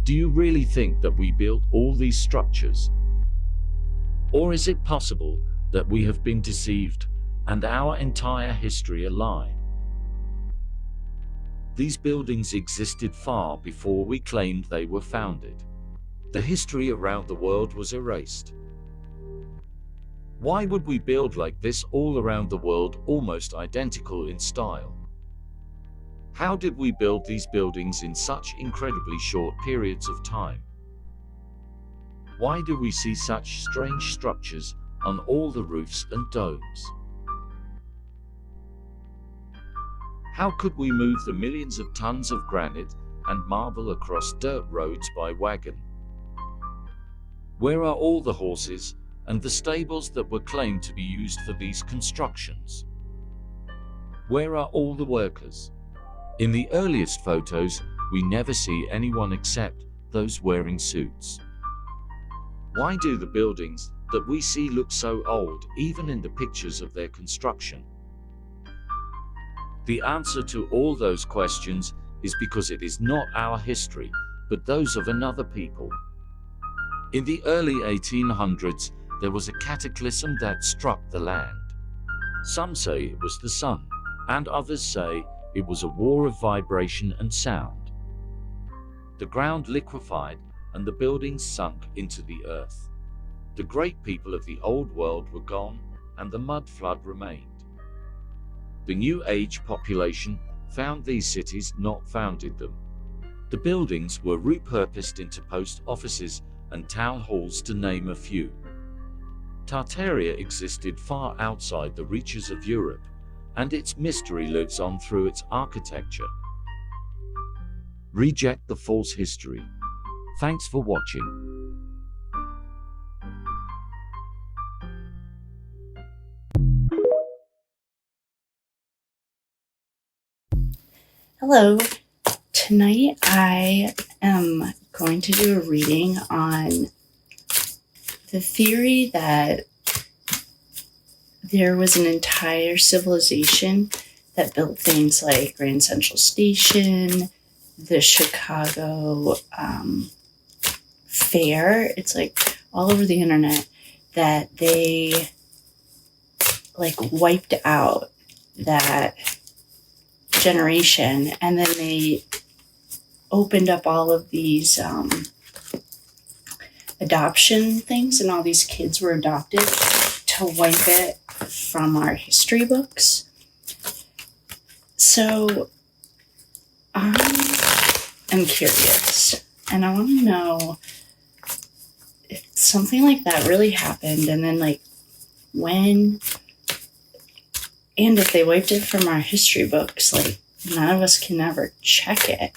Do you really think that we built all these structures? Or is it possible that we have been deceived and our entire history a lie? These buildings existed far before we claimed they were founded. The history around the world was erased. Why would we build like this all around the world, almost identical in style? How did we build these buildings in such incredibly short periods of time? Why do we see such strange structures on all the roofs and domes? How could we move the millions of tons of granite and marble across dirt roads by wagon? Where are all the horses and the stables that were claimed to be used for these constructions? Where are all the workers? In the earliest photos, we never see anyone except those wearing suits. Why do the buildings that we see look so old, even in the pictures of their construction? The answer to all those questions is because it is not our history, but those of another people. In the early 1800s, there was a cataclysm that struck the land. Some say it was the sun, and others say it was a war of vibration and sound. The ground liquefied, and the buildings sunk into the earth. The great people of the old world were gone, and the mud flood remained. The New Age population found these cities, not founded them. The buildings were repurposed into post offices and town halls, to name a few. Tartaria existed far outside the reaches of Europe, and its mystery lives on through its architecture. Reject the false history. Thanks for watching. Hello. Tonight I am going to do a reading on the theory that there was an entire civilization that built things like Grand Central Station, the Chicago Fair. It's like all over the internet that they like wiped out that generation, and then they opened up all of these adoption things, and all these kids were adopted to wipe it from our history books. So I am curious, and I want to know if something like that really happened, and then like when, and if they wiped it from our history books, like none of us can ever check it.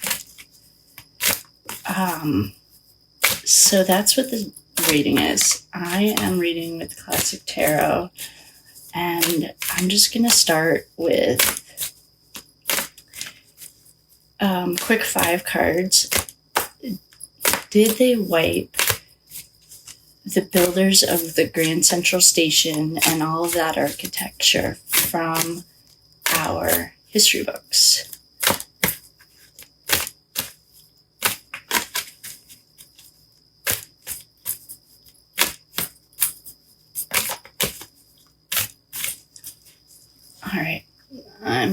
So that's what the reading is. I am reading with Classic Tarot, and I'm just going to start with quick 5 cards. Did they wipe the builders of the Grand Central Station and all of that architecture from our history books? All right, I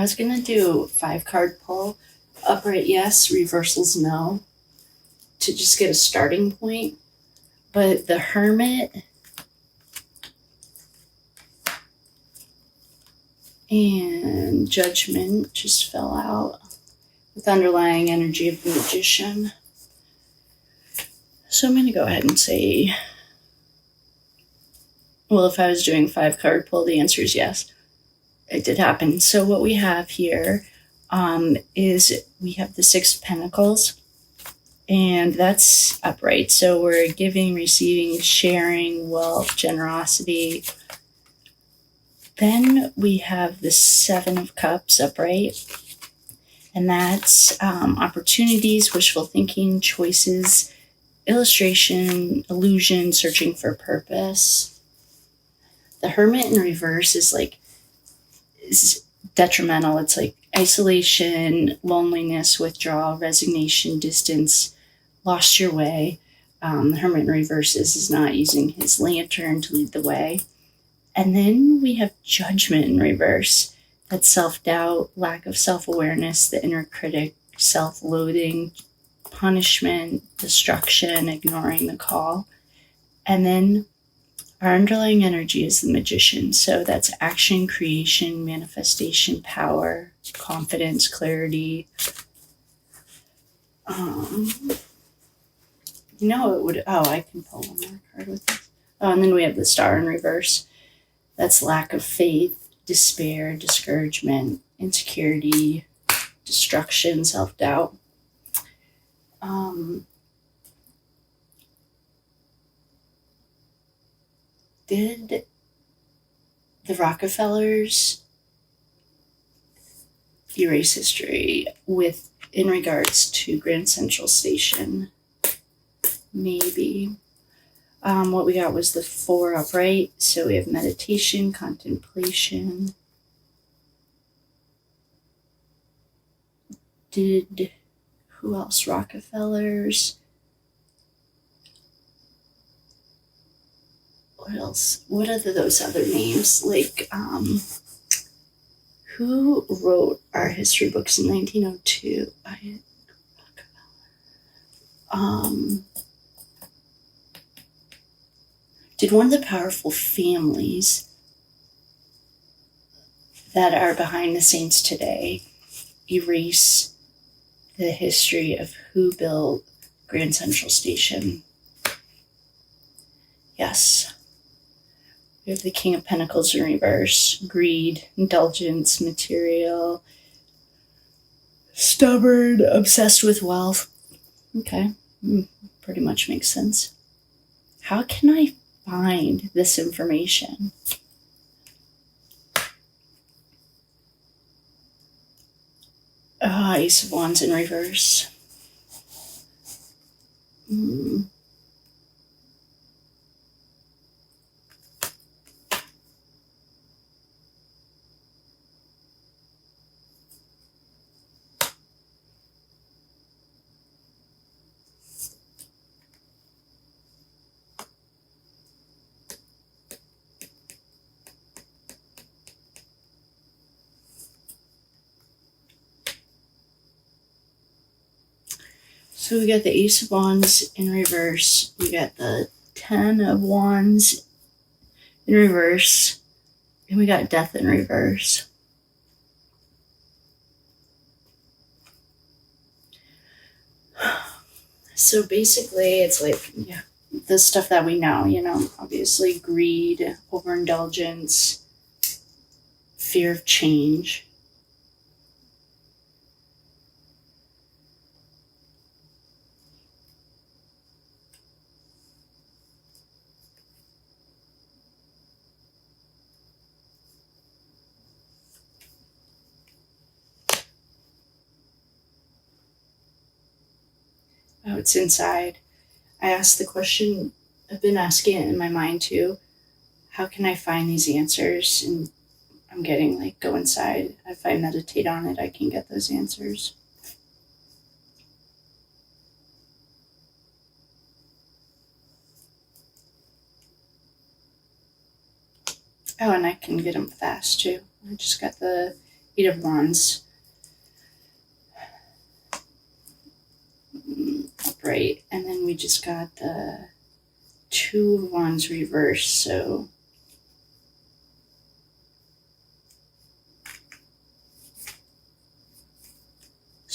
was gonna do 5-card pull, upright yes, reversals no, to just get a starting point. But the Hermit and Judgment just fell out with underlying energy of the Magician. So I'm going to go ahead and say, well, if I was doing 5-card pull, the answer is yes. It did happen. So what we have here is we have the 6 of Pentacles, and that's upright. So we're giving, receiving, sharing, wealth, generosity. Then we have the 7 of Cups upright, and that's opportunities, wishful thinking, choices, illustration, illusion, searching for purpose. The Hermit in reverse is detrimental. It's like isolation, loneliness, withdrawal, resignation, distance, lost your way. The Hermit in reverse is not using his lantern to lead the way. And then we have Judgment in reverse. That's self-doubt, lack of self-awareness, the inner critic, self-loathing, punishment, destruction, ignoring the call. And then our underlying energy is the Magician. So that's action, creation, manifestation, power, confidence, clarity. It would, I can pull one more card with this. Oh, and then we have the Star in reverse. That's lack of faith, despair, discouragement, insecurity, destruction, self-doubt. Did the Rockefellers erase history in regards to Grand Central Station? Maybe. What we got was the 4 upright. So we have meditation, contemplation. Who else? Rockefellers. What else? What are those other names? Like, who wrote our history books in 1902? Did one of the powerful families that are behind the scenes today erase the history of who built Grand Central Station? Yes. We have the King of Pentacles in reverse. Greed, indulgence, material, stubborn, obsessed with wealth. Okay, pretty much makes sense. How can I find this information? Ace of Wands in reverse. So we got the Ace of Wands in reverse. We got the 10 of Wands in reverse. And we got Death in reverse. So basically, it's like, the stuff that we know, obviously greed, overindulgence, fear of change. Oh, it's inside. I asked the question, I've been asking it in my mind too. How can I find these answers? And I'm getting like, go inside. If I meditate on it, I can get those answers. Oh, and I can get them fast too. I just got the 8 of Wands. Upright. And then we just got the 2 of Wands reversed. So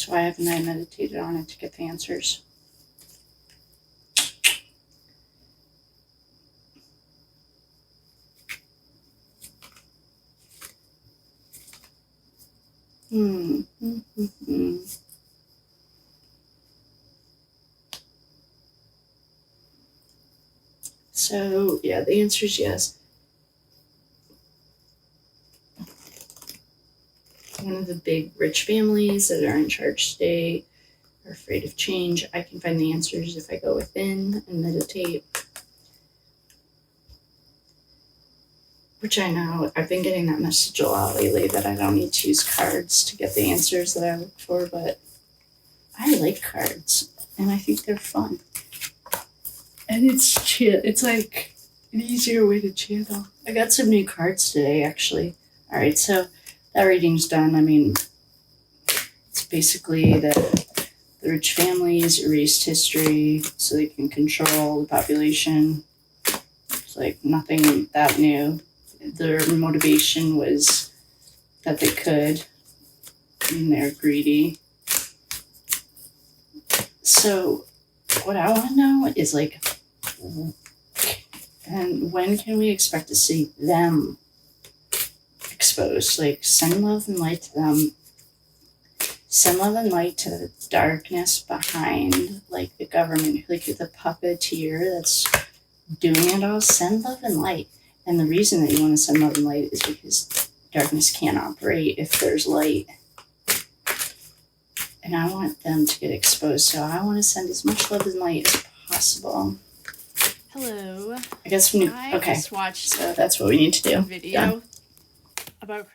why haven't I meditated on it to get the answers? So, yeah, the answer is yes. One of the big rich families that are in charge today are afraid of change. I can find the answers if I go within and meditate. Which I know, I've been getting that message a lot lately that I don't need to use cards to get the answers that I look for, but I like cards, and I think they're fun. And it's like an easier way to channel. I got some new cards today, actually. Alright, so that reading's done. I mean, it's basically that the rich families erased history so they can control the population. It's like nothing that new. Their motivation was that they could, and they're greedy. So what I want to know is like, and when can we expect to see them exposed? Like, send love and light to them. Send love and light to the darkness behind, like, the government, like the puppeteer that's doing it all. Send love and light. And the reason that you want to send love and light is because darkness can't operate if there's light. And I want them to get exposed, so I want to send as much love and light as possible. Hello. I guess we need, I okay, just watched so that's what we need to do. a video Done. about